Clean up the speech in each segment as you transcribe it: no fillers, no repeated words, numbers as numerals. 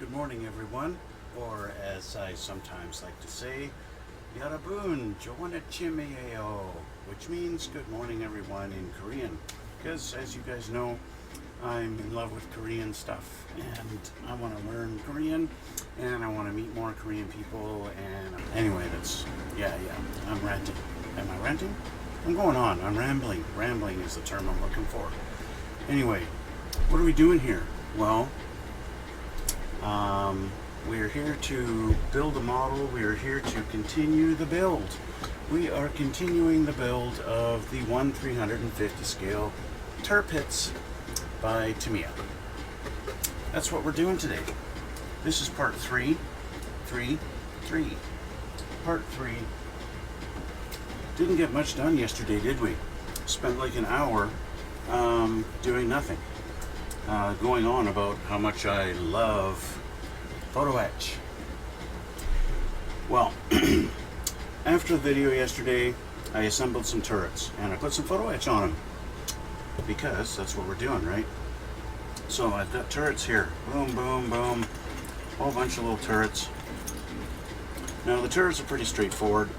Good morning, everyone, or as I sometimes like to say, Yarabun, Jowanachimeo, which means good morning, everyone, in Korean. Because, as you guys know, I'm in love with Korean stuff, and I want to learn Korean, and I want to meet more Korean people, and anyway, I'm ranting. Am I ranting? I'm going on. I'm rambling. Rambling is the term I'm looking for. Anyway, what are we doing here? Well, we're here to build a model. We are here to continue the build. We are continuing the build of the 1/350 scale Tirpitz by Tamiya. That's what we're doing today. This is part 3. Part 3. Didn't get much done yesterday, did we? Spent like an hour doing nothing. Going on about how much I love photo etch. Well, after the video yesterday, I assembled some turrets and I put some photo etch on them because that's what we're doing, right? So I've got turrets here. Boom, boom, boom. A whole bunch of little turrets. Now the turrets are pretty straightforward.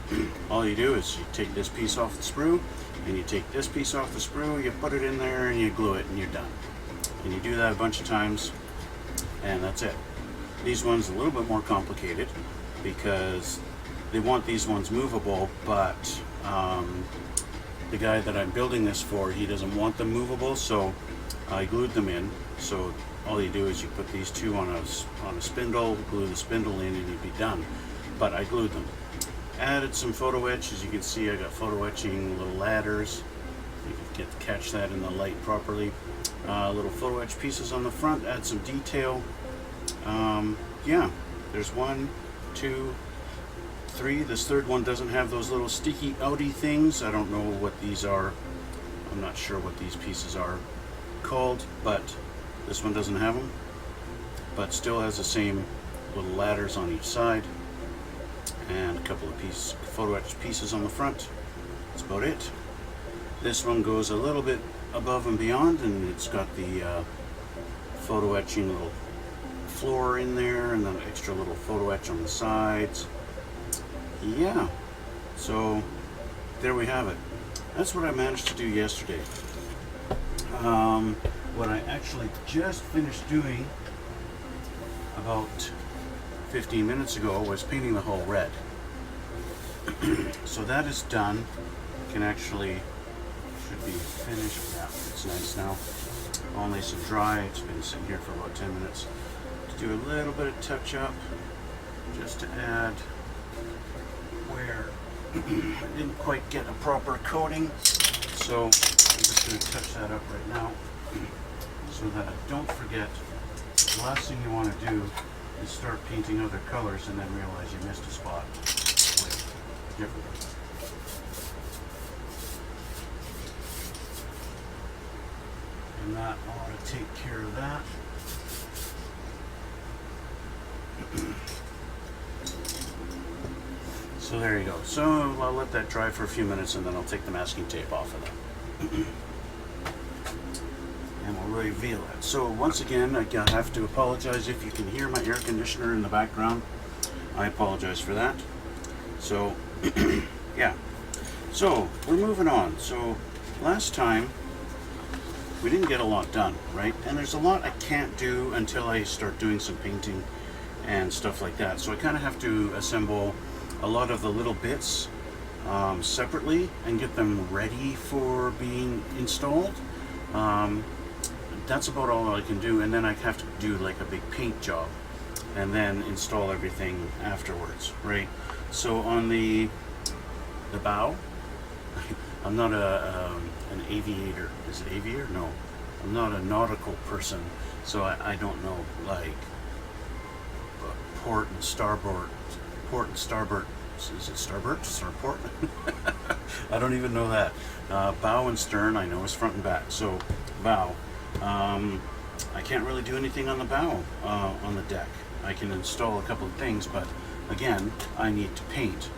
All you do is you take this piece off the sprue and you take this piece off the sprue, you put it in there and you glue it and you're done. And you do that a bunch of times and that's it. These ones are a little bit more complicated because they want these ones movable, but the guy that I'm building this for, he doesn't want them movable, so I glued them in. So all you do is you put these two on a spindle, glue the spindle in, and you'd be done. But I glued them. Added some photo etch. As you can see, I got photo etching little ladders. You can catch that in the light properly. Little photo etch pieces on the front. Add some detail. Yeah, there's 1, 2, 3. This third one doesn't have those little sticky outy things. I don't know what these are. I'm not sure what these pieces are called, but this one doesn't have them, but still has the same little ladders on each side and a couple of photo etch pieces on the front. That's about it. This one goes a little bit above and beyond, and it's got the photo etching little floor in there and then extra little photo etch on the sides. Yeah, so there we have it. That's what I managed to do yesterday. What I actually just finished doing about 15 minutes ago was painting the hull red. So that is done. Can actually, should be finished. Yeah, it's nice now. All nice and dry. It's been sitting here for about 10 minutes. To do a little bit of touch up, just to add where I didn't quite get a proper coating. So I'm just going to touch that up right now so that I don't forget. The last thing you want to do is start painting other colors and then realize you missed a spot with different. And that ought to take care of that. So there you go. So I'll let that dry for a few minutes and then I'll take the masking tape off of that. And we'll reveal it. So once again, I have to apologize if you can hear my air conditioner in the background. I apologize for that. So, yeah. So, we're moving on. So, last time, we didn't get a lot done, right? And there's a lot I can't do until I start doing some painting and stuff like that. So I kind of have to assemble a lot of the little bits separately and get them ready for being installed. That's about all I can do, and then I have to do like a big paint job and then install everything afterwards, right? So on the bow, I'm not an aviator. Is it aviator? No, I'm not a nautical person, so I don't know like port and starboard. Is it starboard or port? I don't even know that. Bow and stern I know is front and back. So bow. I can't really do anything on the bow on the deck. I can install a couple of things, but again, I need to paint,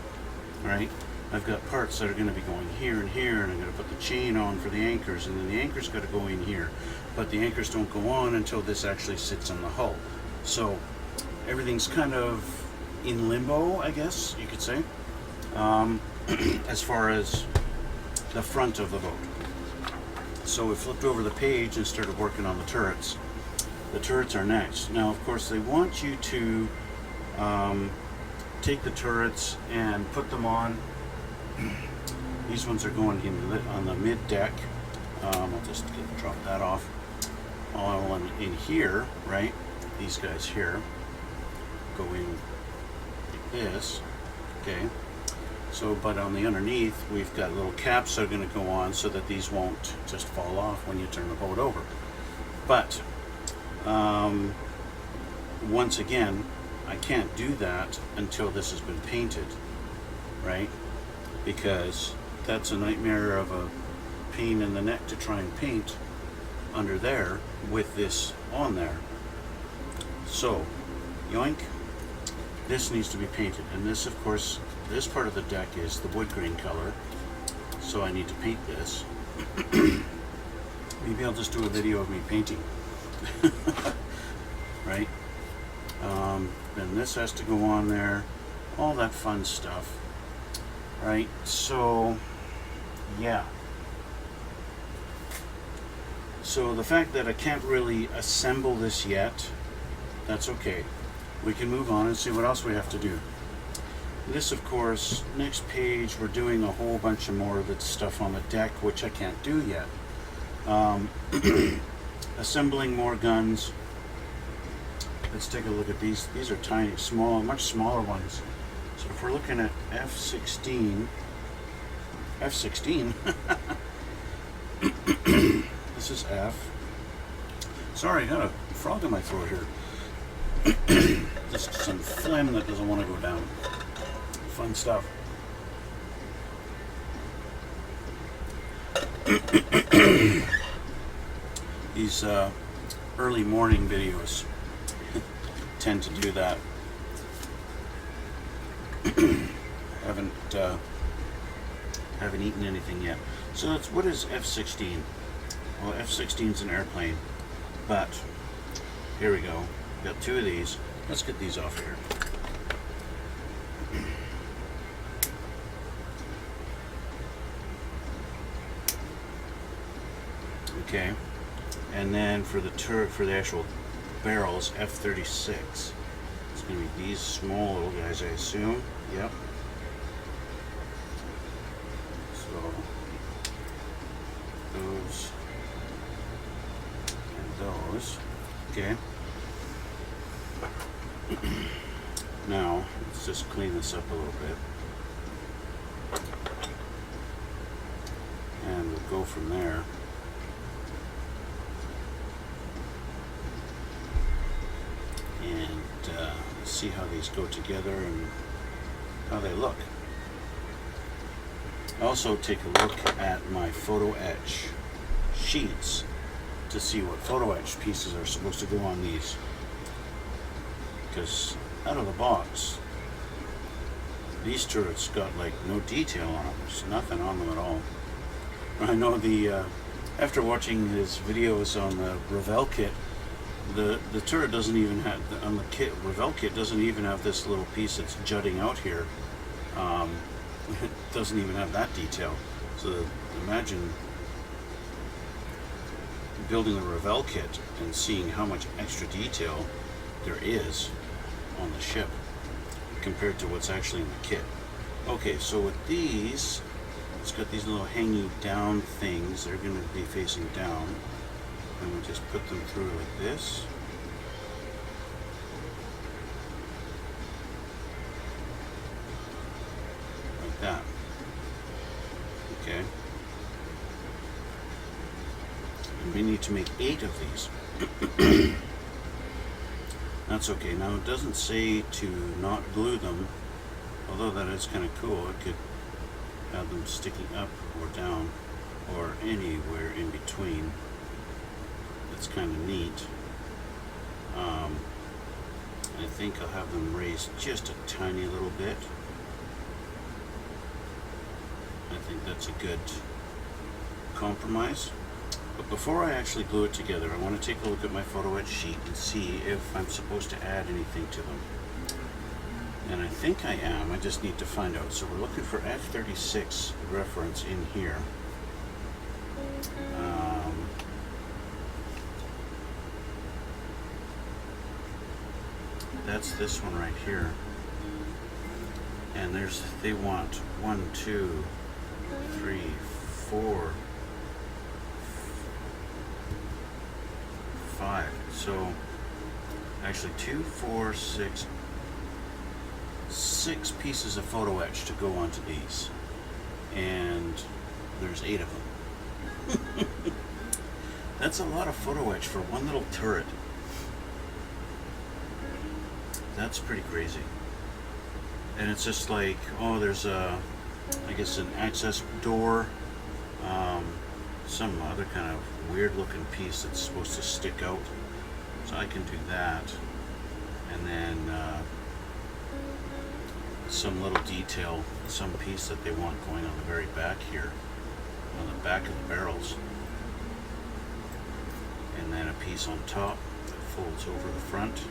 right? I've got parts that are going to be going here and here, and I'm going to put the chain on for the anchors, and then the anchors got to go in here, but the anchors don't go on until this actually sits on the hull. So everything's kind of in limbo, I guess you could say, as far as the front of the boat. So we flipped over the page and started working on the turrets. The turrets are next. Now, of course, they want you to take the turrets and put them on. These ones are going on the mid deck. I'll just drop that off. All in here, right? These guys here go in like this. Okay. So, but on the underneath, we've got little caps that are going to go on so that these won't just fall off when you turn the boat over. But once again, I can't do that until this has been painted, right? Because that's a nightmare of a pain in the neck to try and paint under there with this on there. So, yoink, this needs to be painted. And this, of course, this part of the deck is the wood grain color, so I need to paint this. Maybe I'll just do a video of me painting. Right? Then this has to go on there, all that fun stuff. Right? So, yeah. So the fact that I can't really assemble this yet, that's okay. We can move on and see what else we have to do. This, of course, next page, we're doing a whole bunch of more of the stuff on the deck, which I can't do yet. Assembling more guns. Let's take a look at these. These are tiny, small, much smaller ones. So if we're looking at F-16, this is F. Sorry, I got a frog in my throat here. Just some phlegm that doesn't want to go down. Fun stuff. These early morning videos tend to do that. Haven't eaten anything yet. So that's, what is F-16? Well, F-16 is an airplane, but here we go. Got two of these. Let's get these off here. Okay, and then for the turret, for the actual barrels, F-36. It's going to be these small little guys, I assume. Yep. So those and those. Okay. Now let's just clean this up a little bit, and we'll go from there. See how these go together and how they look. Also take a look at my photo etch sheets to see what photo etch pieces are supposed to go on these, because out of the box these turrets got like no detail on them. There's nothing on them at all. I know the after watching his videos on the Revell kit, the turret doesn't even have, on the kit, Revell kit doesn't even have this little piece that's jutting out here. It doesn't even have that detail. So imagine building a Revell kit and seeing how much extra detail there is on the ship compared to what's actually in the kit. Okay, so with these, it's got these little hanging down things. They're going to be facing down. And we just put them through like this. Like that. Okay. And we need to make 8 of these. That's okay. Now it doesn't say to not glue them, although that is kind of cool. It could have them sticking up or down or anywhere in between. It's kind of neat. I think I'll have them raised just a tiny little bit. I think that's a good compromise. But before I actually glue it together, I want to take a look at my photo etch sheet and see if I'm supposed to add anything to them. And I think I am, I just need to find out. So we're looking for F36 reference in here. That's this one right here. And they want 1, 2, 3, 4, 5. So actually 2, 4, 6 pieces of photo etch to go onto these, and there's 8 of them. That's a lot of photo etch for one little turret. That's pretty crazy. And it's just like, oh, there's I guess an access door, some other kind of weird looking piece that's supposed to stick out. So I can do that. And then some little detail, some piece that they want going on the very back here, on the back of the barrels. And then a piece on top that folds over the front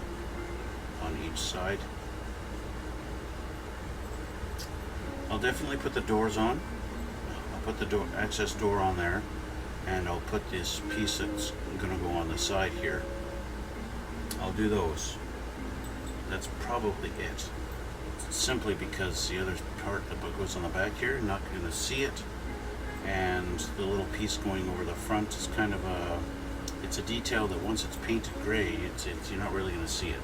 on each side. I'll definitely put the doors on. I'll put the access door on there, and I'll put this piece that's going to go on the side here. I'll do those. That's probably it. Simply because the other part that goes on the back here, you're not going to see it, and the little piece going over the front is kind of it's a detail that once it's painted gray, you're not really going to see it.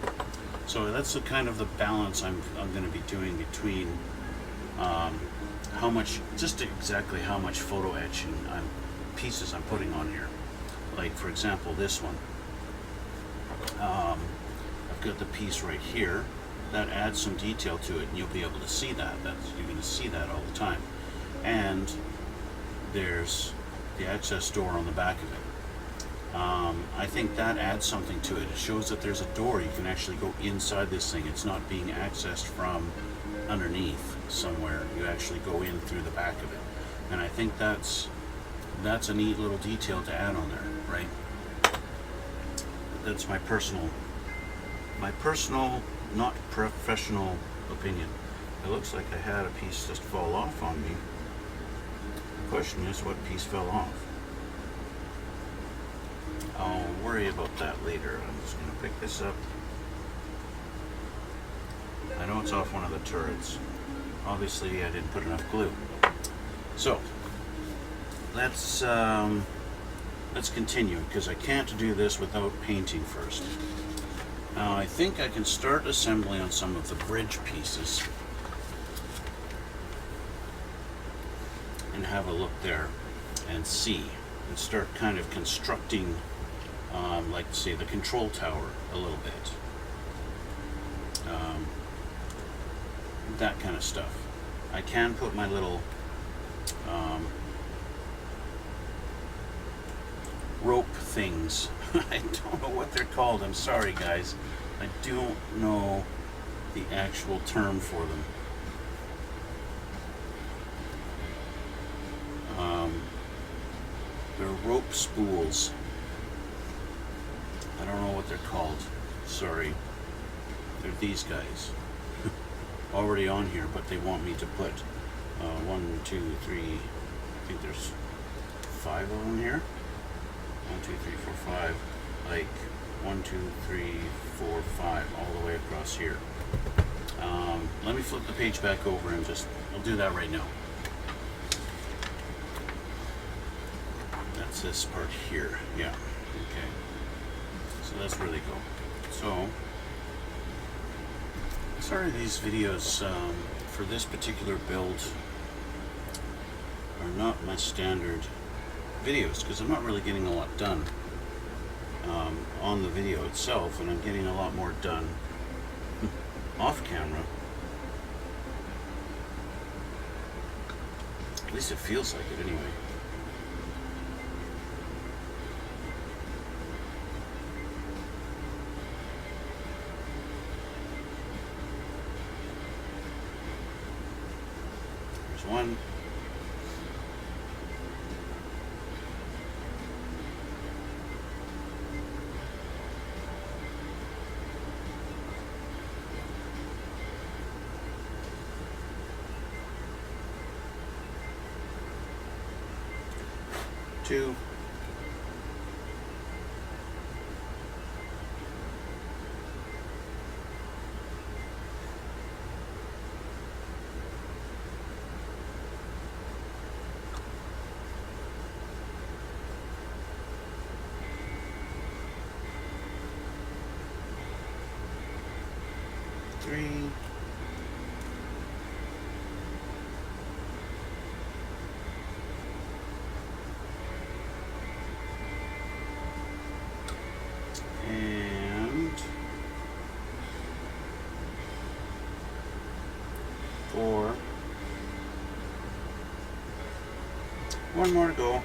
So that's the kind of the balance I'm going to be doing between how much, just exactly how much photo etching pieces I'm putting on here. Like for example, this one. I've got the piece right here that adds some detail to it, and you'll be able to see that. You're going to see that all the time. And there's the access door on the back of it. I think that adds something to it. It shows that there's a door. You can actually go inside this thing. It's not being accessed from underneath somewhere. You actually go in through the back of it. And I think that's a neat little detail to add on there, right? That's my personal, not professional opinion. It looks like I had a piece just fall off on me. The question is, what piece fell off? I'll worry about that later. I'm just going to pick this up. I know it's off one of the turrets. Obviously, I didn't put enough glue. So, let's continue, because I can't do this without painting first. Now, I think I can start assembling on some of the bridge pieces and have a look there and see, and start kind of constructing, like say, the control tower a little bit. That kind of stuff. I can put my little rope things. I don't know what they're called. I'm sorry, guys. I don't know the actual term for them. They're rope spools. I don't know what they're called. Sorry. They're these guys. Already on here, but they want me to put 1, 2, 3, I think there's 5 of them here. 1, 2, 3, 4, 5. Like 1, 2, 3, 4, 5, all the way across here. Let me flip the page back over and I'll do that right now. That's this part here. Yeah. Okay. So that's where they go. So, sorry, these videos for this particular build are not my standard videos, because I'm not really getting a lot done on the video itself, and I'm getting a lot more done off camera. At least it feels like it anyway. There's one. 2. Three. And 4. One more to go.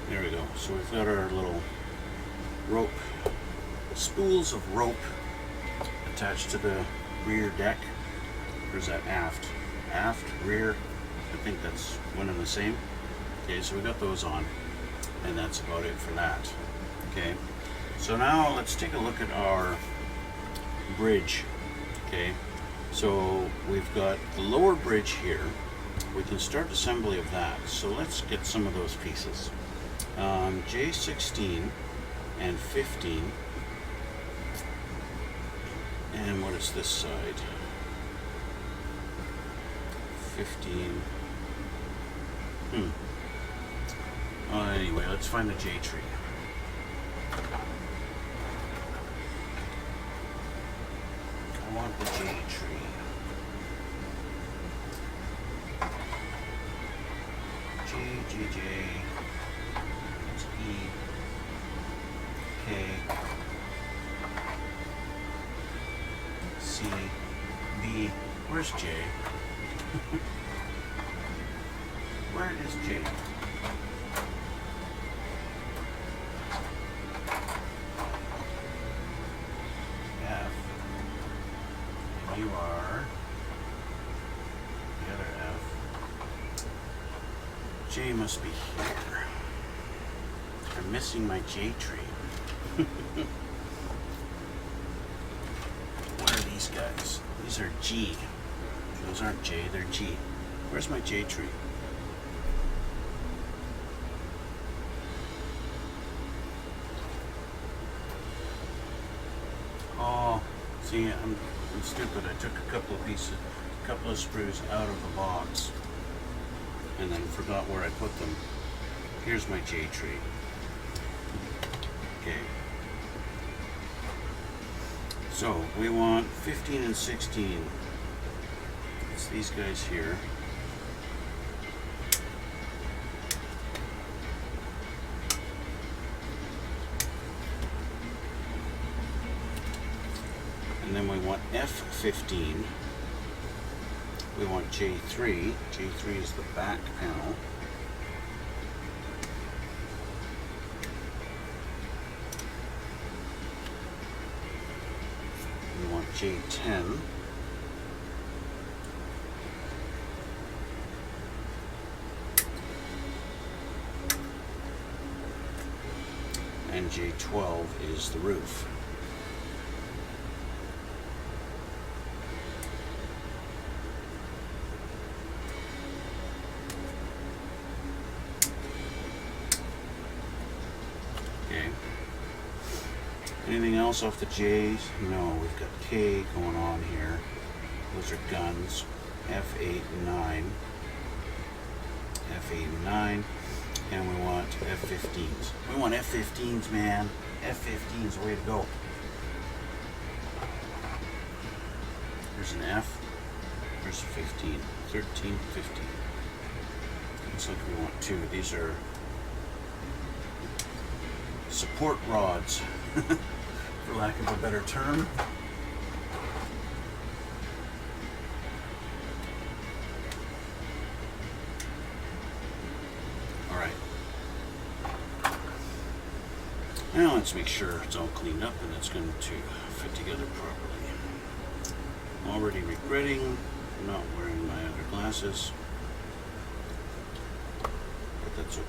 There we go. So we've got our little rope, spools of rope attached to the rear deck. Or is that aft? Aft, rear, I think that's one and the same. Okay, so we got those on, and that's about it for that. Okay, so now let's take a look at our bridge. Okay, so we've got the lower bridge here. We can start assembly of that. So let's get some of those pieces. J16 and 15. And what is this side? 15. Anyway, let's find the J tree. I want the J tree. J. It's E. K. C. B. Where's J? Where is J? F. And you are the other F. J must be here. I'm missing my J tree. What are these guys? These are G. Those aren't J, they're G. Where's my J tree? Oh, see, I'm stupid. I took a couple of screws out of the box and then forgot where I put them. Here's my J tree. Okay. So we want 15 and 16. It's these guys here. And then we want F15. We want J3. J3 is the back panel. We want J10. And J12 is the roof. Okay. Anything else off the J's? No, we've got K going on here. Those are guns. F8 and 9. F8 and 9. And we want F15s. We want F15s, man. F15's the way to go. There's an F. There's a 15. 13, 15. Looks like we want 2. These are support rods, for lack of a better term. Now let's make sure it's all cleaned up and it's going to fit together properly. I'm already regretting not wearing my other glasses. that's okay.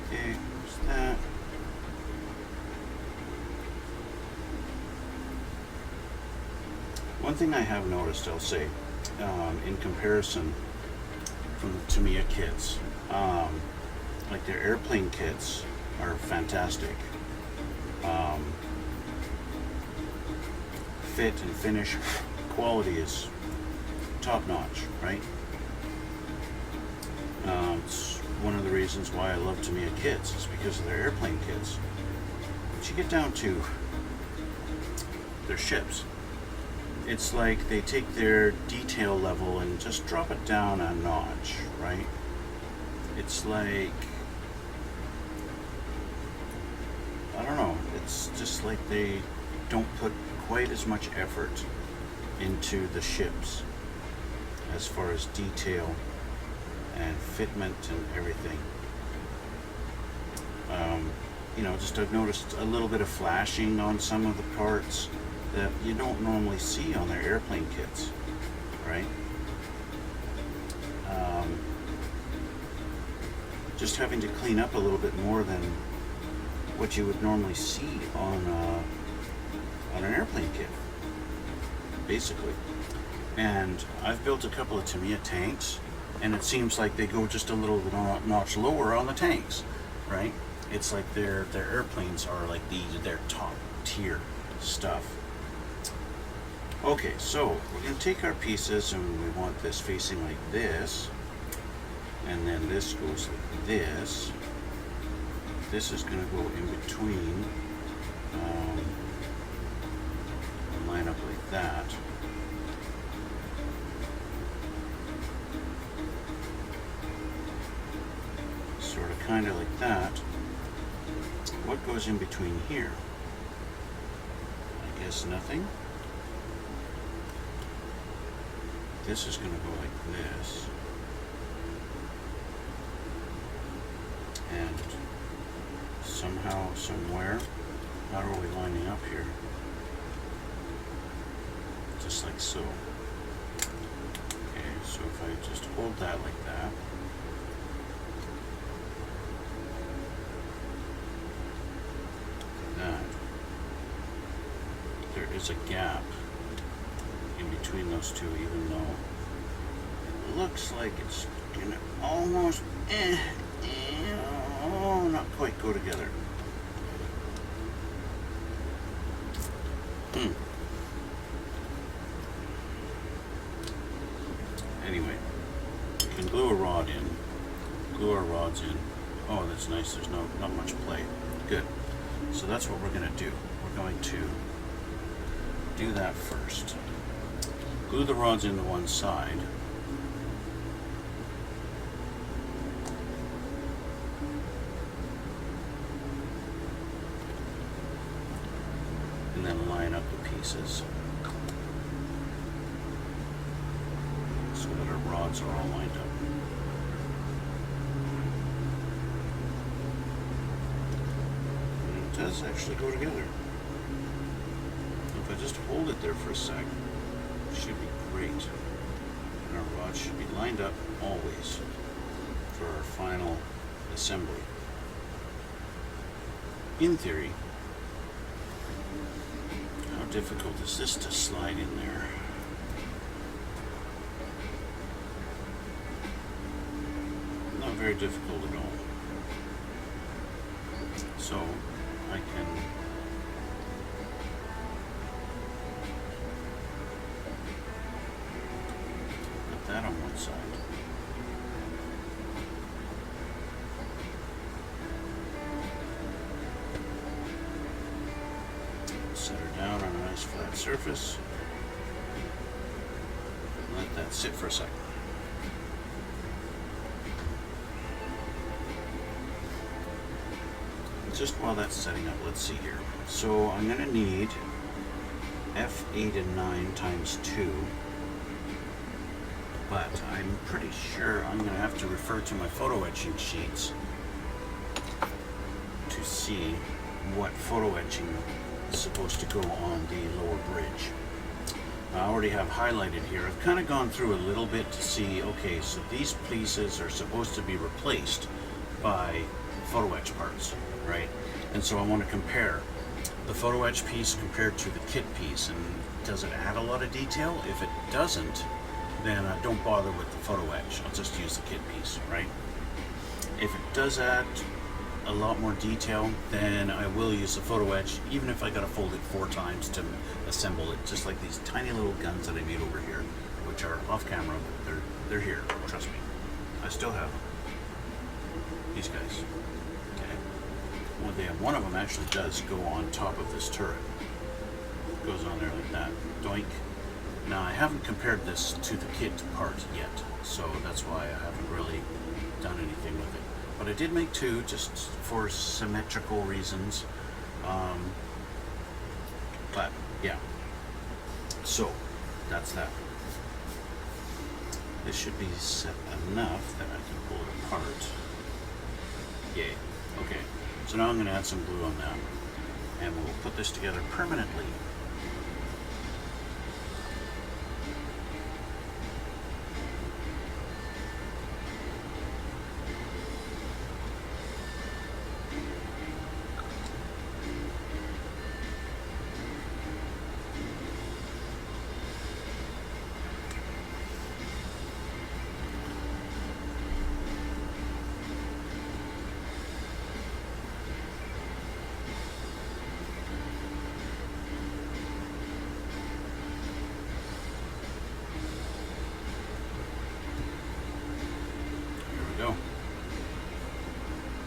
Okay, there's that. One thing I have noticed, I'll say, in comparison from the Tamiya kits, like their airplane kits are fantastic. Fit and finish quality is top notch, right? It's one of the reasons why I love Tamiya kits is because of their airplane kits. But you get down to their ships, it's like they take their detail level and just drop it down a notch, right? It's like, I don't know, it's just like they don't put quite as much effort into the ships as far as detail and fitment and everything. You know, just I've noticed a little bit of flashing on some of the parts that you don't normally see on their airplane kits, right? Just having to clean up a little bit more than what you would normally see on an airplane kit, basically. And I've built a couple of Tamiya tanks, and it seems like they go just a little notch lower on the tanks, right? It's like their airplanes are like their top tier stuff. Okay, so we're going to take our pieces, and we want this facing like this, and then this goes like this. This is going to go in between, and line up like that. Sort of kind of like that. What goes in between here? I guess nothing. This is going to go like this. And somehow, somewhere, how are we lining up here? Just like so. Okay, so if I just hold that like that, there is a gap in between those two, even though it looks like it's gonna almost not quite go together. Anyway, you can glue a rod in, glue our rods in. Oh, that's nice, there's not much play. Good. So that's what we're going to do. We're going to do that first. Glue the rods into one side. And then line up the pieces so that our rods are all lined up. And it does actually go together. If I just hold it there for a sec, it should be great. And our rods should be lined up always for our final assembly. In theory, how difficult is this to slide in there? Not very difficult at all. So I can put that on one side. Set her down on a nice flat surface. Let that sit for a second. just while that's setting up, let's see here. So I'm going to need f8 and 9 times 2, but I'm pretty sure I'm going to have to refer to my photo etching sheets to see what photo etching is supposed to go on the lower bridge. I already have highlighted here. I've kind of gone through a little bit to see, okay, so these pieces are supposed to be replaced by photo etch parts, right? And so I want to compare the photo etch piece compared to the kit piece, and does it add a lot of detail? If it doesn't, then don't bother with the photo etch. I'll just use the kit piece, right? If it does add a lot more detail, then I will use the photo etch, even if I gotta fold it 4 times to assemble it, just like these tiny little guns that I made over here, which are off camera, but they're here, trust me. I still have them. These guys. Okay. Well, one of them actually does go on top of this turret. It goes on there like that. Doink. Now I haven't compared this to the kit part yet, so that's why I haven't really done anything with it. But I did make 2 just for symmetrical reasons. But yeah, so that's that. This should be set enough that I can pull it apart. Yay. Okay, so now I'm going to add some glue on that, and we'll put this together permanently.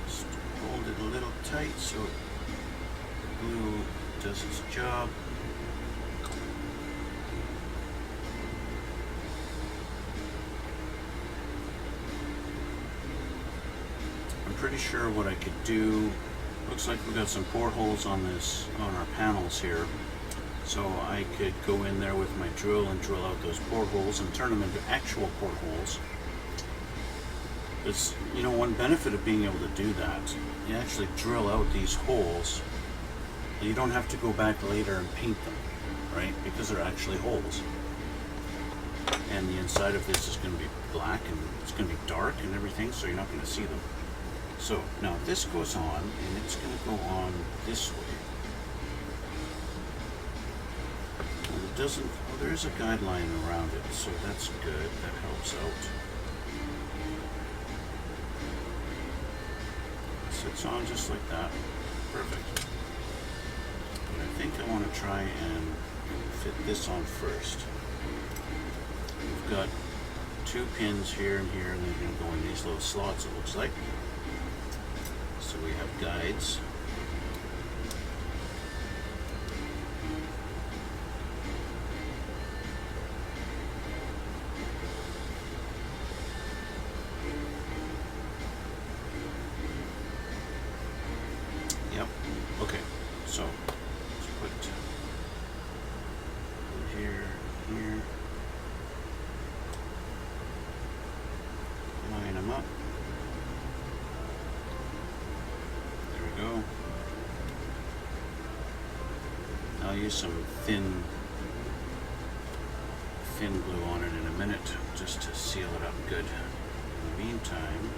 Just hold it a little tight so the glue does its job. I'm pretty sure what I could do, looks like we've got some portholes on our panels here. So I could go in there with my drill and drill out those portholes and turn them into actual portholes. It's, you know, one benefit of being able to do that, you actually drill out these holes, and you don't have to go back later and paint them, right? Because they're actually holes. And the inside of this is going to be black, and it's going to be dark and everything, so you're not going to see them. So now this goes on, and it's going to go on this way. And it doesn't, well, there is a guideline around it, so that's good, that helps out. Sits on just like that. Perfect. But I think I want to try and fit this on first. We've got 2 pins here and here, and they're going to go in these little slots, it looks like. So we have guides. Yep. Okay. So let's put here, here. Line them up. There we go. I'll use some thin glue on it in a minute just to seal it up good. In the meantime,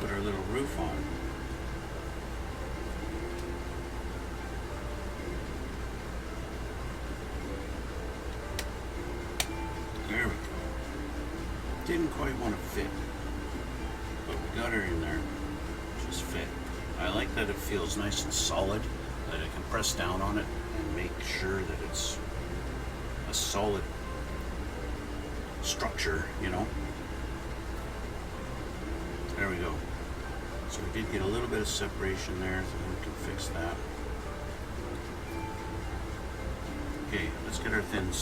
put our little roof on. There we go. Didn't quite want to fit, but we got her in there. Just fit. I like that it feels nice and solid, that I can press down on it and make sure that it's a solid structure, you know. There we go. So we did get a little bit of separation there, so we can fix that. Okay, let's get our thin.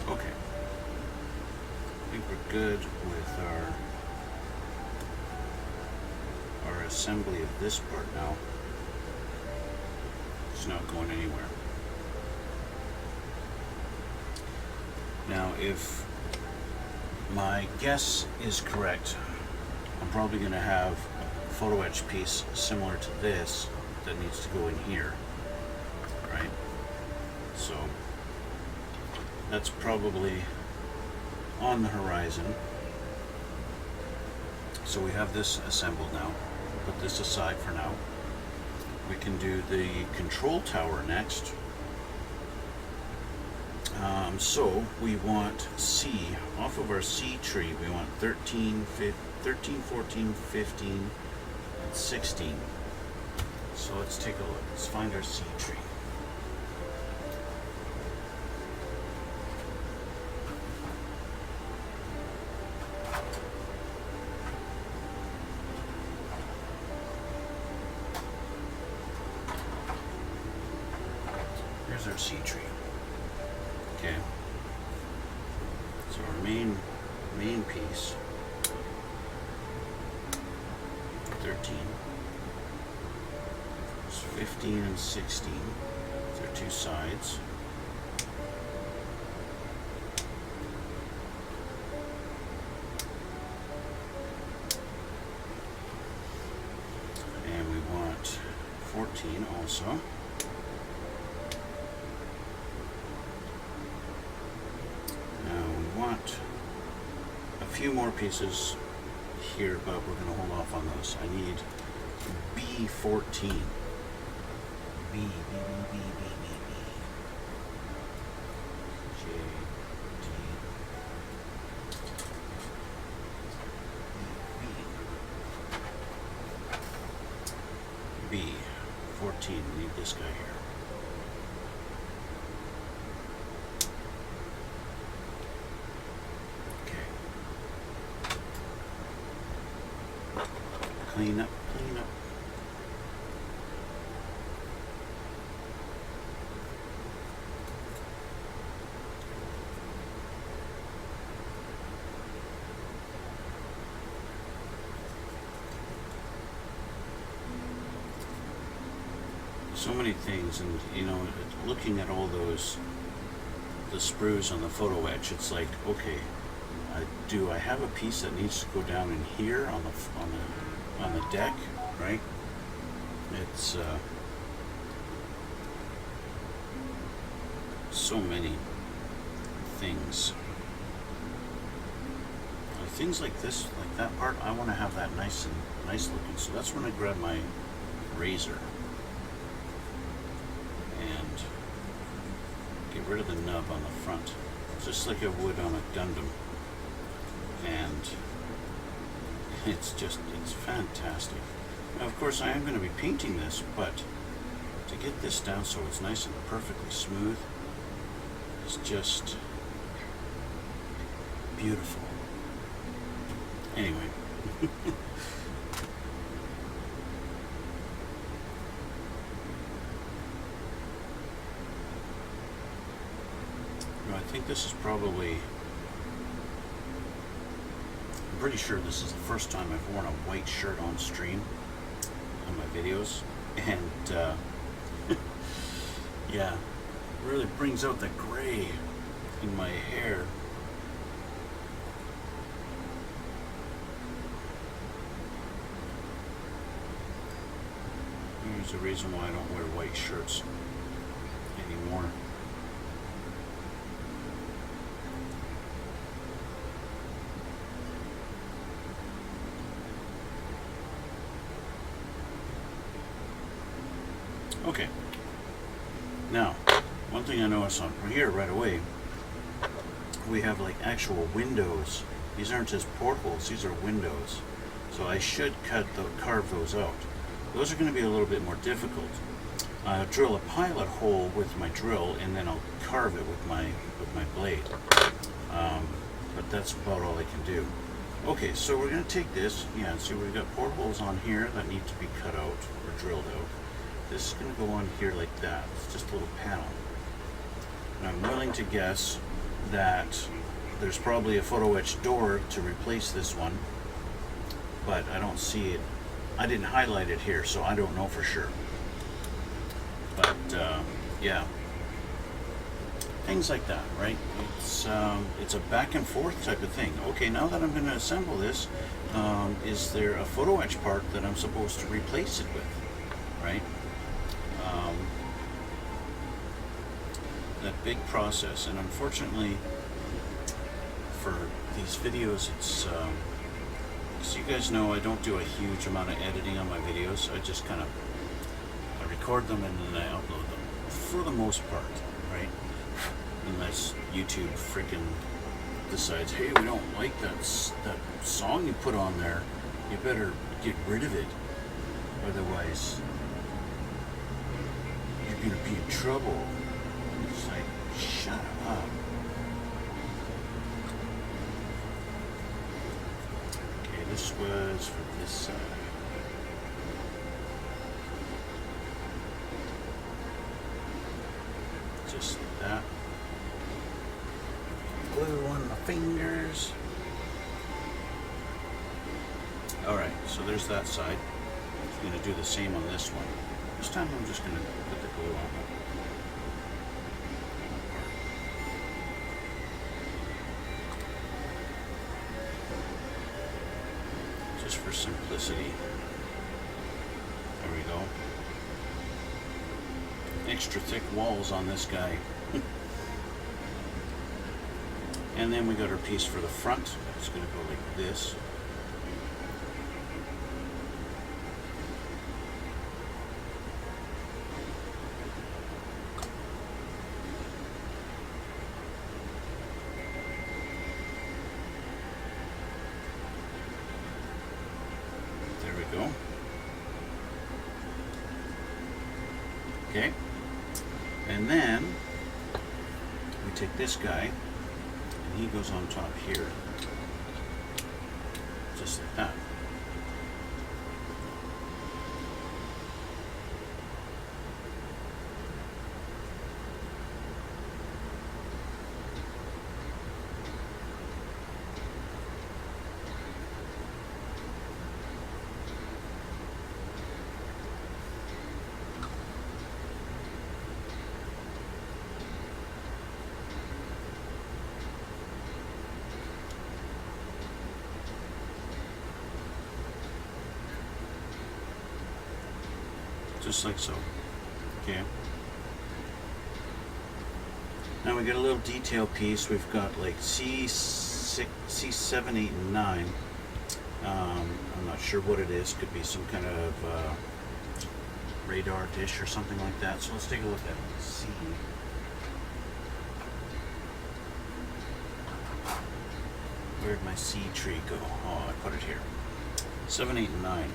Okay, I think we're good with our assembly of this part now. It's not going anywhere. Now, if my guess is correct, I'm probably going to have a photo etch piece similar to this that needs to go in here, right? So that's probably on the horizon. So we have this assembled now. Put this aside for now. We can do the control tower next. So we want C, off of our C tree, we want 13, 14, 15, and 16. So let's take a look. Let's find our C tree. Here's our C tree. Okay. So our main piece, 13, there's 15 and 16. They're two sides. And we want 14 also. A few more pieces here, but we're going to hold off on those. I need B14. B. J, D, B. B14. We need this guy here. Clean up, clean up. So many things, and you know, looking at all those, the sprues on the photo etch, it's like, okay, do I have a piece that needs to go down in here on the deck, right? It's so many things. Things like this, like that part, I want to have that nice looking. So that's when I grab my razor and get rid of the nub on the front, just like I would on a Gundam. And it's fantastic. Now, of course, I am going to be painting this, but to get this down so it's nice and perfectly smooth is just beautiful. Anyway. I think this is probably, I'm pretty sure this is the first time I've worn a white shirt on stream on my videos, and yeah, it really brings out the gray in my hair. There's a reason why I don't wear white shirts anymore. Okay. Now, one thing I noticed on here right away, we have like actual windows. These aren't just portholes, these are windows. So I should carve those out. Those are going to be a little bit more difficult. I'll drill a pilot hole with my drill, and then I'll carve it with my blade. But that's about all I can do. Okay, so we're going to take this. Yeah, see, we've got portholes on here that need to be cut out or drilled out. This is going to go on here like that. It's just a little panel. And I'm willing to guess that there's probably a photo etch door to replace this one, but I don't see it. I didn't highlight it here, so I don't know for sure. But yeah, things like that, right? It's a back and forth type of thing. Okay, now that I'm going to assemble this, is there a photo etch part that I'm supposed to replace it with, right? That big process, and unfortunately for these videos, it's so you guys know I don't do a huge amount of editing on my videos. I just kind of record them and then I upload them for the most part, right? Unless YouTube freaking decides, hey, we don't like that song you put on there, you better get rid of it, otherwise you're gonna be in trouble. It's like, shut up. Okay, this was for this side. Just like that. Glue on the fingers. Alright, so there's that side. I'm going to do the same on this one. This time I'm just going to put the glue on. Just for simplicity. There we go. Extra thick walls on this guy. And then we got our piece for the front. It's going to go like this. There we go. Okay. And then we take this guy, and he goes on top here, just like that. Just like so. Okay. Now we get a little detail piece. We've got like C6, C7, 8, and 9. I'm not sure what it is. Could be some kind of radar dish or something like that. So let's take a look at it. C. Where'd my C tree go? Oh, I put it here. 7, 8, and 9.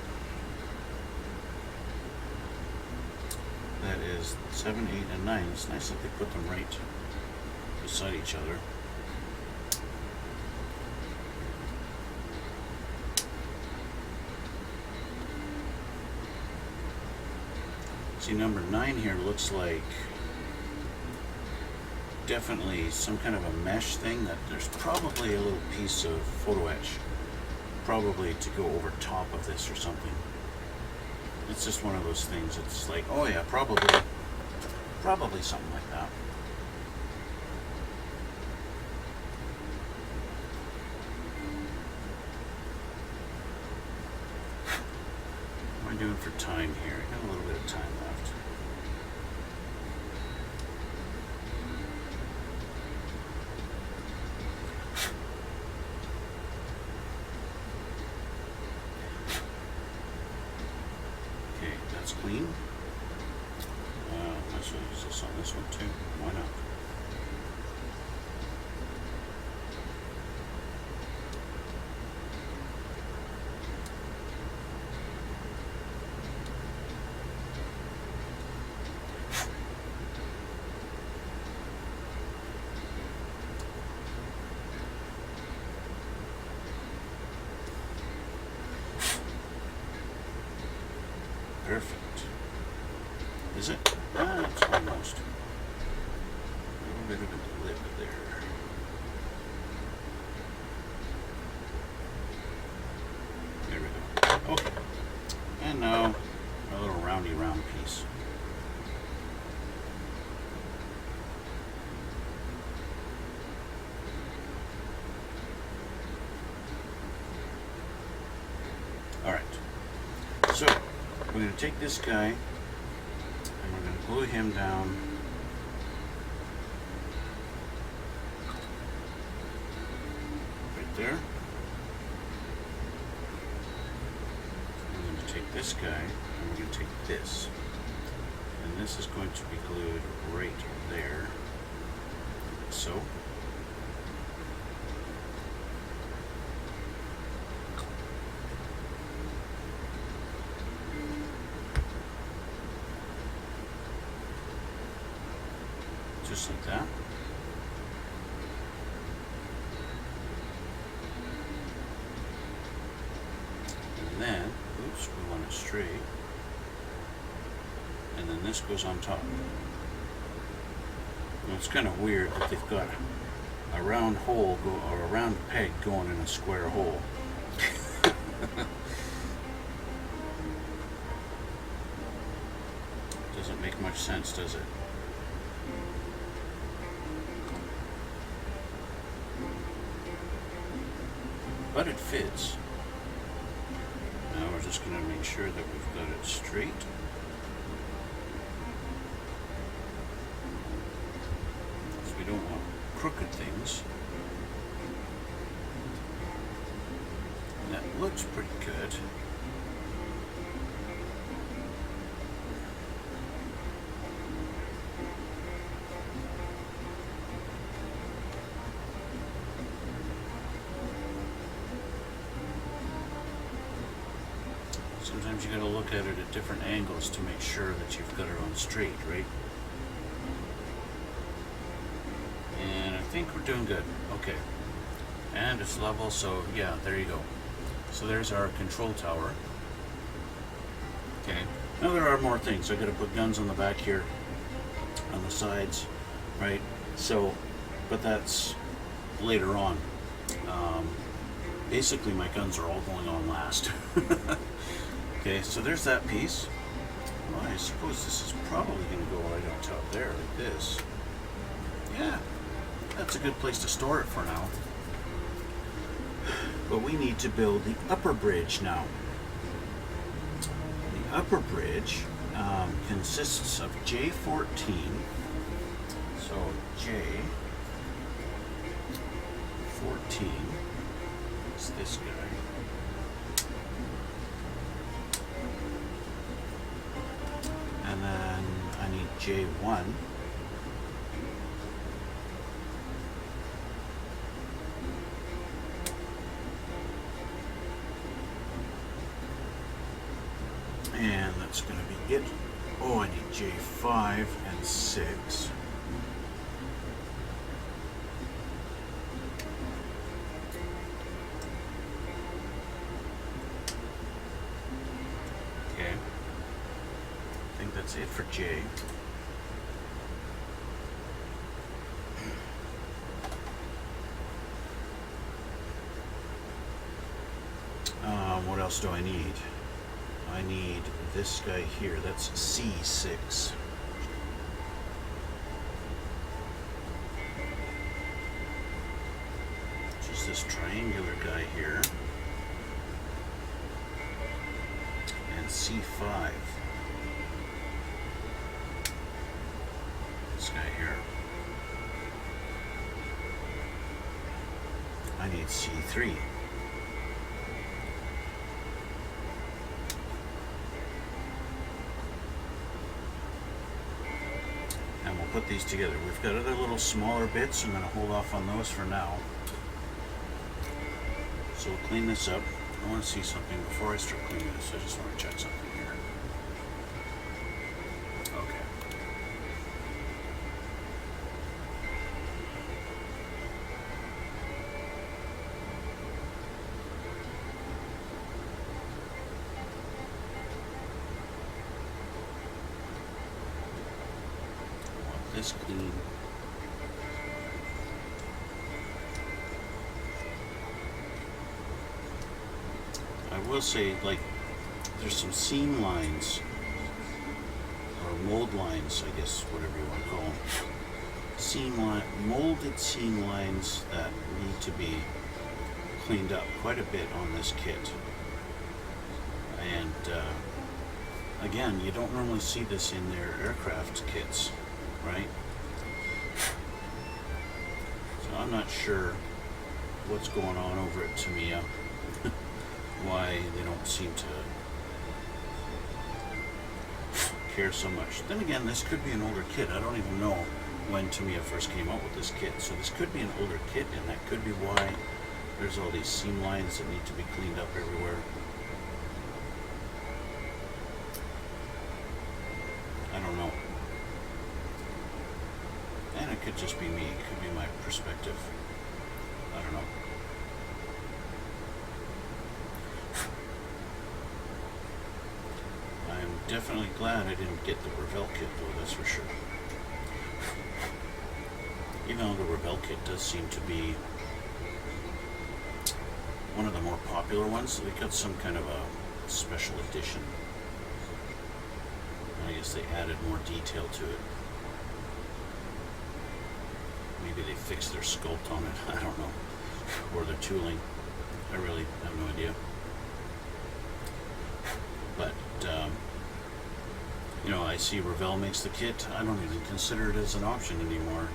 That is 7, 8, and 9. It's nice that they put them right beside each other. See, number 9 here looks like definitely some kind of a mesh thing, that there's probably a little piece of photo etch, probably to go over top of this or something. It's just one of those things. It's like, oh yeah, probably something like that. What am I doing for time here? I got a little bit of time. clean. Might as well use this on this one too. Why not? Perfect. Is it? It's almost. A little bit of a lip there. There we go. Okay. And now a little roundy round piece. All right. So we're going to take this guy and we're going to glue him down right there. I'm going to take this guy and we're going to take this. And this is going to be glued right there. So. Just like that. And then, oops, we want it straight. And then this goes on top. Well, it's kind of weird that they've got a round hole or a round peg going in a square hole. Doesn't make much sense, does it? But it fits. Now we're just going to make sure that we've got it straight. Because we don't want crooked things. And that looks pretty good. Sometimes you got to look at it at different angles to make sure that you've got it on straight, right? And I think we're doing good. Okay. And it's level, so yeah, there you go. So there's our control tower. Okay. Now there are more things. I got to put guns on the back here, on the sides, right? So, but that's later on. Basically, my guns are all going on last. Okay, so there's that piece. Well, I suppose this is probably going to go right on top there, like this. Yeah, that's a good place to store it for now. But we need to build the upper bridge now. The upper bridge consists of J14. So J14 is this guy. And then I need J1. And that's going to be it. Oh, I need J5 and 6. Okay. I think that's it for J. What else do I need? I need this guy here. That's C6. Just this triangular guy here. And C5. This guy here. I need C3. put these together. We've got other little smaller bits. I'm going to hold off on those for now. So we'll clean this up. I want to see something before I start cleaning this. I just want to check something here. Okay. I want this clean. I will say, like, there's some seam lines, or mold lines, I guess, whatever you want to call them. Molded seam lines that need to be cleaned up quite a bit on this kit. And again, you don't normally see this in their aircraft kits, right? So I'm not sure what's going on over at Tamiya. Why they don't seem to care so much. Then again, this could be an older kit. I don't even know when Tamiya first came out with this kit. So this could be an older kit, and that could be why there's all these seam lines that need to be cleaned up everywhere. I don't know. And it could just be me. It could be my perspective. I don't know. I'm definitely glad I didn't get the Revell kit, though, that's for sure. Even though the Revell kit does seem to be one of the more popular ones, they got some kind of a special edition. I guess they added more detail to it. Maybe they fixed their sculpt on it, I don't know. Or their tooling. I really have no idea. But, you know, I see Revell makes the kit. I don't even consider it as an option anymore.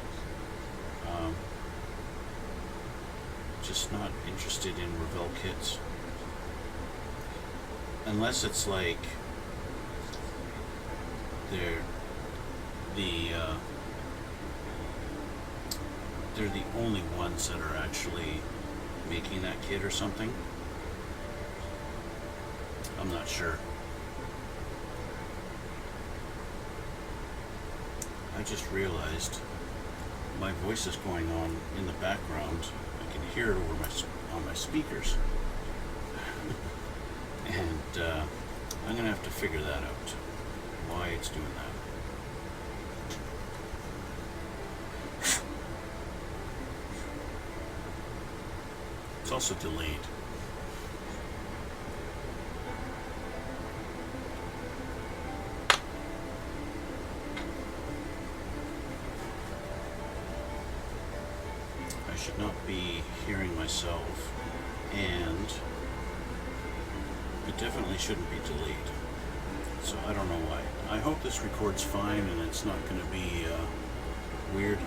Just not interested in Revell kits. Unless it's like they're the only ones that are actually making that kit or something. I'm not sure. I just realized my voice is going on in the background. I can hear it over on my speakers. And I'm going to have to figure that out, why it's doing that. It's also delayed. I should not be hearing myself, and it definitely shouldn't be delayed. So I don't know why. I hope this records fine and it's not going to be weird.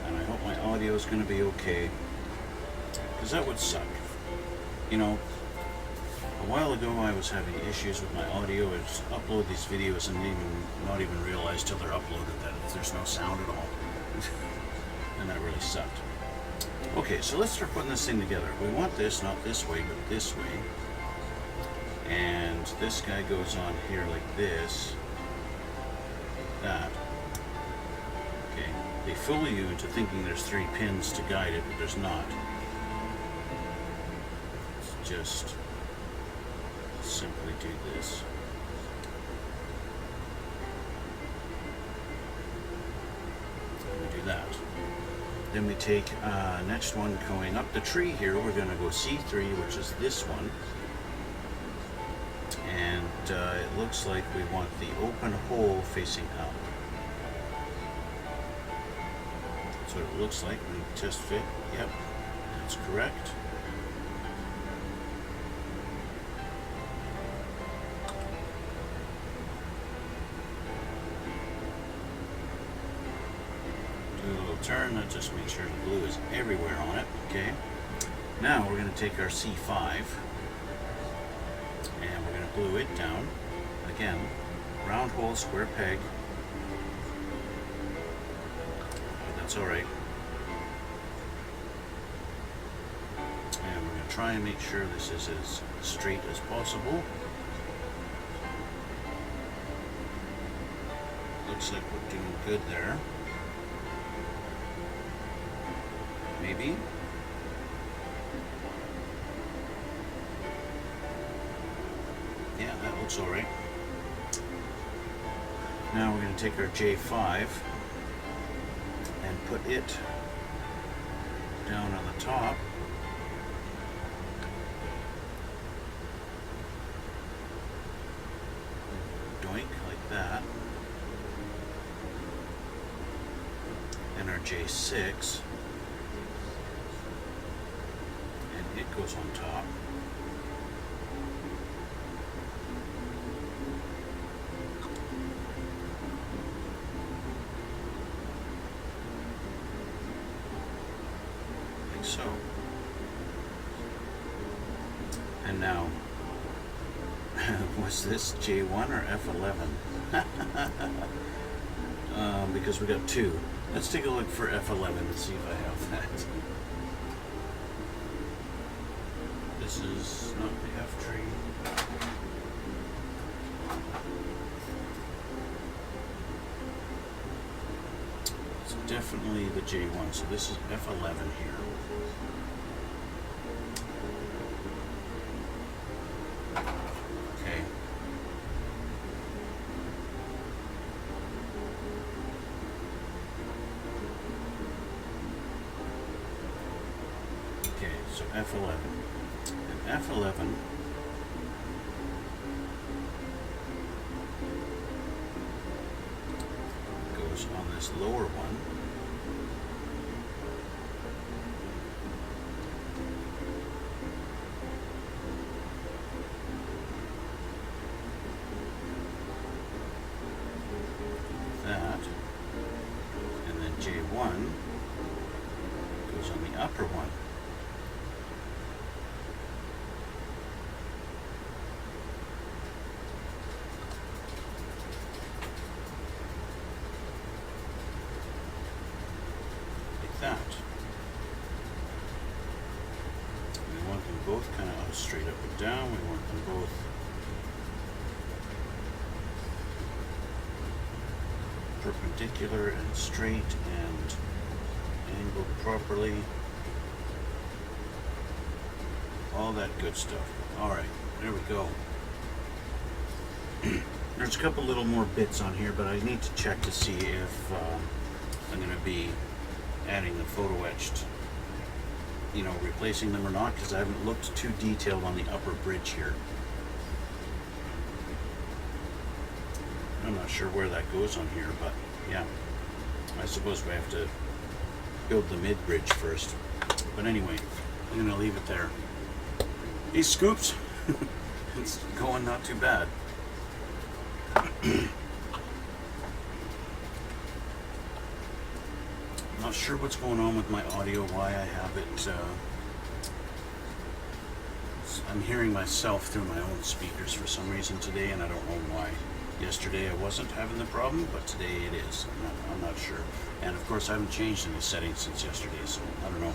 And I hope my audio is going to be okay, because that would suck. You know, a while ago I was having issues with my audio. I just upload these videos and not even realize till they're uploaded that there's no sound at all. And that really sucked. Okay, so let's start putting this thing together. We want this not this way, but this way. And this guy goes on here like this. That. Okay. They fool you into thinking there's 3 pins to guide it, but there's not. Let's just simply do this. And we do that. Then we take next one going up the tree here. We're going to go C3, which is this one. And it looks like we want the open hole facing up. That's what it looks like. We test fit. Yep, that's correct. Do a little turn. That just makes sure the glue is everywhere on it. Okay. Now we're going to take our C5. And we're going to glue it down. Again, round hole, square peg, That's alright. And we're going to try and make sure this is as straight as possible. Looks like we're doing good there. Maybe. Yeah, that looks alright. Now we're going to take our J5 and put it down on the top. Doink, like that. And our J6. And it goes on top. So, and now, was this J1 or F11? Because we got two. Let's take a look for F11 and see if I have that. This is not the F tree. It's definitely the J1, so this is F11 here. So F11, and F11 goes on this lower one, that, and then J1 goes on the upper one. That. We want them both kind of straight up and down. We want them both perpendicular and straight and angled properly. All that good stuff. Alright, there we go. There's a couple little more bits on here, but I need to check to see if I'm going to be adding the photo etched, you know, replacing them or not, because I haven't looked too detailed on the upper bridge here. I'm not sure where that goes on here, but yeah, I suppose we have to build the mid bridge first. But anyway, I'm gonna leave it there. These scoops, it's going not too bad. Not sure what's going on with my audio, why I have it. I'm hearing myself through my own speakers for some reason today, and I don't know why. Yesterday I wasn't having the problem, but today it is. I'm not sure. And of course I haven't changed any settings since yesterday, so I don't know.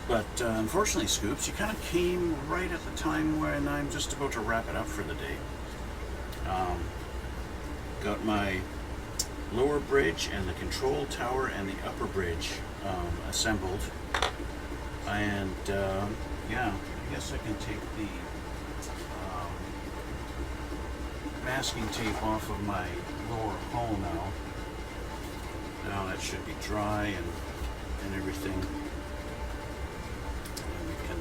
But unfortunately, Scoops, you kind of came right at the time when I'm just about to wrap it up for the day. Got my lower bridge and the control tower and the upper bridge assembled, and yeah, I guess I can take the masking tape off of my lower hull now. Now that should be dry and everything, and we can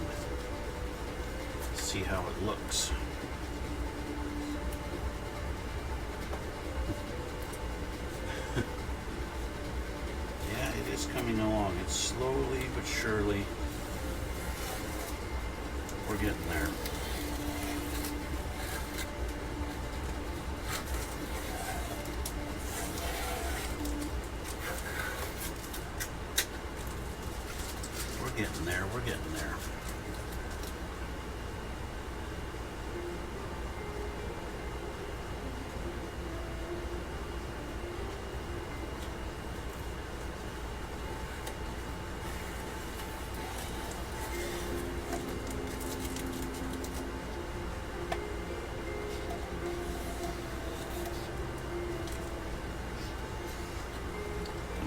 see how it looks. Coming along. It's slowly but surely. We're getting there. We're getting there. We're getting there.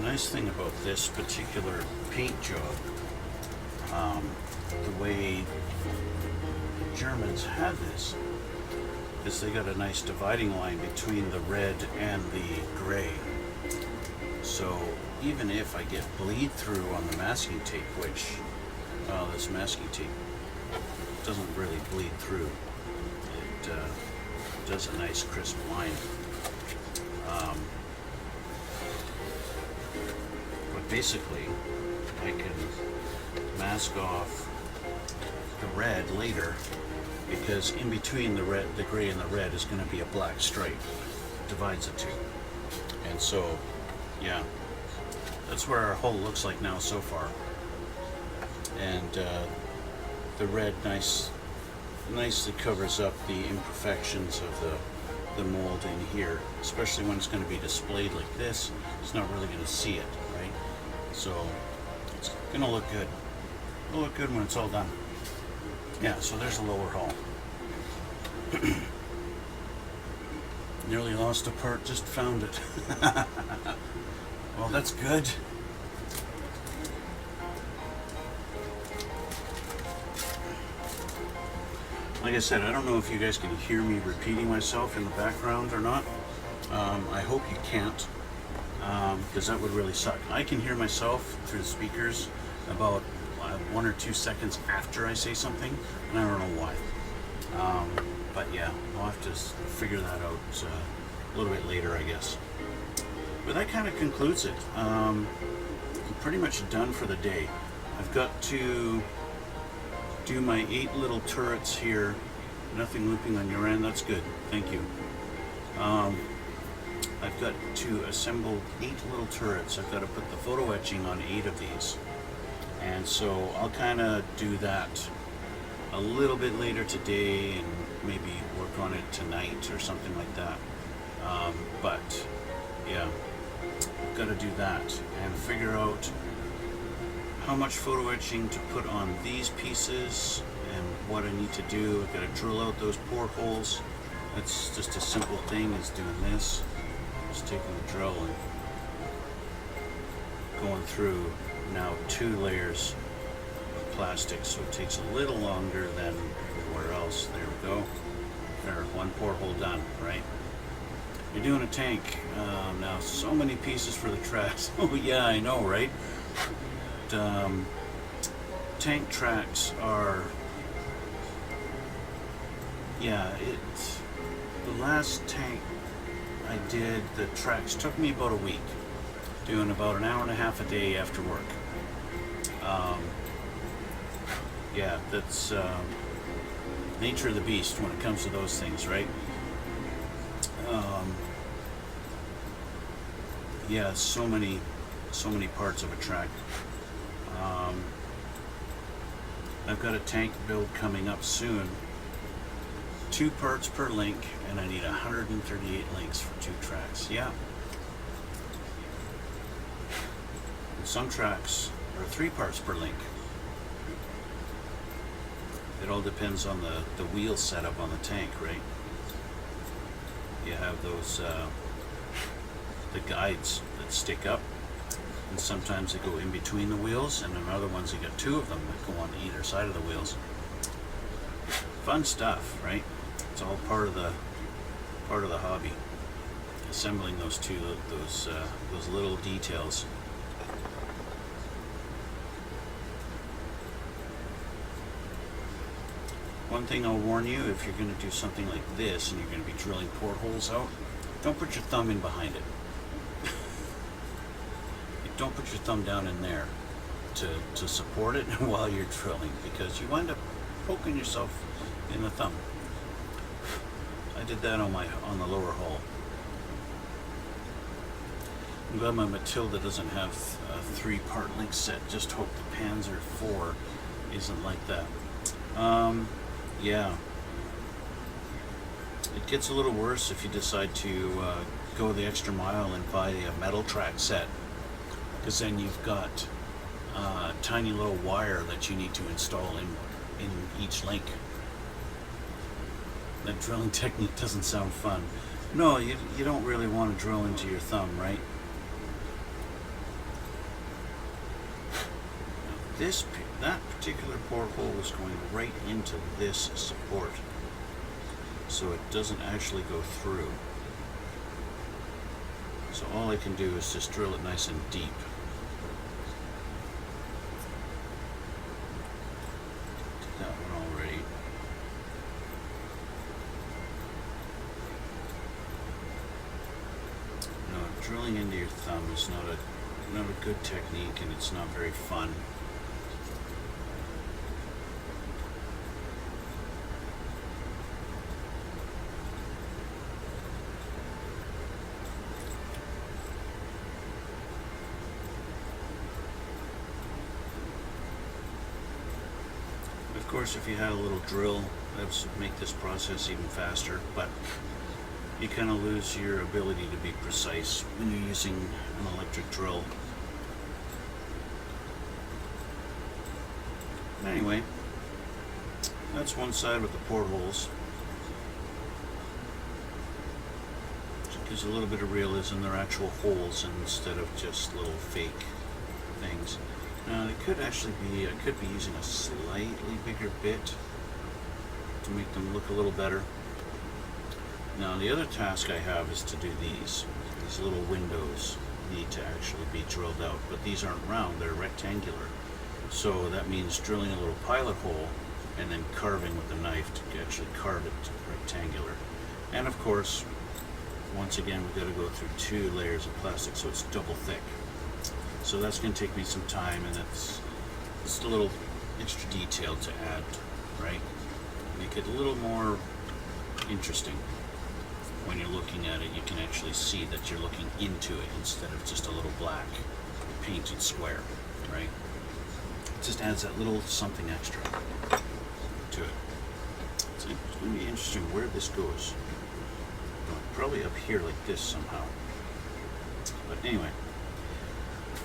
nice thing about this particular paint job, the way the Germans had this, is they got a nice dividing line between the red and the gray. So even if I get bleed through on the masking tape, which this masking tape doesn't really bleed through, it does a nice crisp line. But basically, I can mask off the red later, because in between the gray and the red is going to be a black stripe, divides the two. And so, yeah, that's what our hull looks like now so far. And the red nicely covers up the imperfections of the mold in here, especially when it's going to be displayed like this. It's not really going to see it, right? So it's going to look good. It'll look good when it's all done. Yeah, so there's the lower hull. Nearly lost a part, just found it. Well, that's good. Like I said, I don't know if you guys can hear me repeating myself in the background or not. I hope you can't, because that would really suck. I can hear myself through the speakers about 1 or 2 seconds after I say something, and I don't know why. But yeah, I'll have to figure that out a little bit later, I guess. But that kind of concludes it. I'm pretty much done for the day. I've got to do my 8 little turrets here. Nothing looping on your end. That's good. Thank you. I've got to assemble 8 little turrets. I've got to put the photo etching on 8 of these. And so I'll kind of do that a little bit later today and maybe work on it tonight or something like that. But yeah, I've got to do that and figure out how much photo etching to put on these pieces and what I need to do. I've got to drill out those portholes. That's just a simple thing, is doing this. Just taking the drill and going through now 2 layers of plastic, so it takes a little longer than everywhere else. There we go. There, 1 porthole done, right? You're doing a tank. Now, so many pieces for the tracks. Oh yeah, I know, right? Tank tracks are, yeah, the last tank I did, the tracks took me about a week, doing about an hour and a half a day after work. Yeah, that's nature of the beast when it comes to those things, right? Yeah, so many parts of a track. I've got a tank build coming up soon. 2 parts per link, and I need 138 links for 2 tracks. Yeah. And some tracks are 3 parts per link. It all depends on the wheel setup on the tank, right? You have those the guides that stick up, and sometimes they go in between the wheels, and in other ones you got 2 of them that go on either side of the wheels. Fun stuff, right? It's all part of the hobby. Assembling those little details. One thing I'll warn you, if you're going to do something like this and you're going to be drilling portholes out, don't put your thumb in behind it. Don't put your thumb down in there to support it while you're drilling, because you wind up poking yourself in the thumb. I did that on the lower hull. I'm glad my Matilda doesn't have a 3-part link set. Just hope the Panzer IV isn't like that. Yeah. It gets a little worse if you decide to go the extra mile and buy a metal track set, because then you've got a tiny little wire that you need to install in each link. That drilling technique doesn't sound fun. No, you don't really want to drill into your thumb, right? that particular porthole is going right into this support, so it doesn't actually go through. So all I can do is just drill it nice and deep. Did that one already. No, drilling into your thumb is not a good technique, and it's not very fun. Of course, if you had a little drill, that would make this process even faster, but you kind of lose your ability to be precise when you're using an electric drill. Anyway, that's one side with the portholes. It gives a little bit of realism. They're actual holes instead of just little fake things. Now, they could actually be, I could be using a slightly bigger bit to make them look a little better. Now, the other task I have is to do these little windows need to actually be drilled out, but these aren't round, they're rectangular. So that means drilling a little pilot hole and then carving with the knife to actually carve it rectangular. And of course, once again, we've got to go through 2 layers of plastic, so it's double thick. So that's going to take me some time, and that's just a little extra detail to add, right? Make it a little more interesting. When you're looking at it, you can actually see that you're looking into it instead of just a little black painted square, right? It just adds that little something extra to it. So it's going to be interesting where this goes. Probably up here like this somehow. But anyway.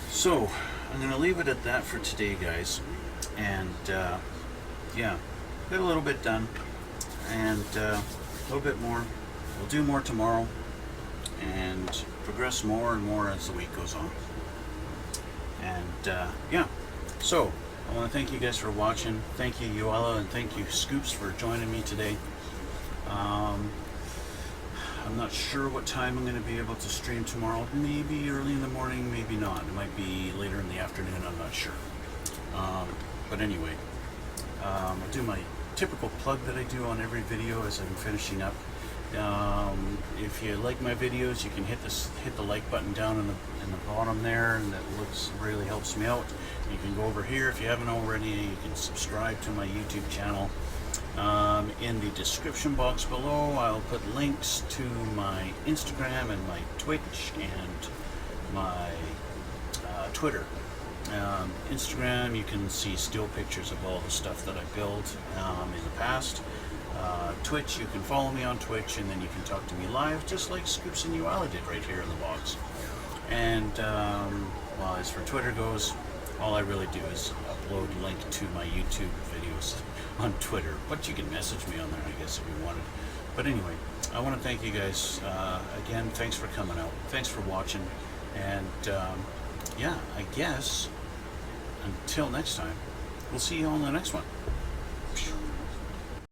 So, I'm going to leave it at that for today, guys. And, yeah, got a little bit done. And a little bit more. We'll do more tomorrow. And progress more and more as the week goes on. And, yeah. So, I want to thank you guys for watching. Thank you, Yoella, and thank you, Scoops, for joining me today. I'm not sure what time I'm going to be able to stream tomorrow. Maybe early in the morning, maybe not. It might be later in the afternoon, I'm not sure. But anyway, I'll do my typical plug that I do on every video as I'm finishing up. If you like my videos, you can hit the like button down in the bottom there, and that really helps me out. You can go over here if you haven't already. You can subscribe to my YouTube channel. In the description box below, I'll put links to my Instagram and my Twitch and my Twitter. Instagram, you can see still pictures of all the stuff that I built in the past. Twitch, you can follow me on Twitch, and then you can talk to me live, just like Scoops and Yoella did right here in the box. And well, as for Twitter goes, all I really do is upload a link to my YouTube videos on Twitter, but you can message me on there, I guess, if you wanted. But anyway, I want to thank you guys again. Thanks for coming out. Thanks for watching. And yeah, I guess until next time, we'll see you on the next one.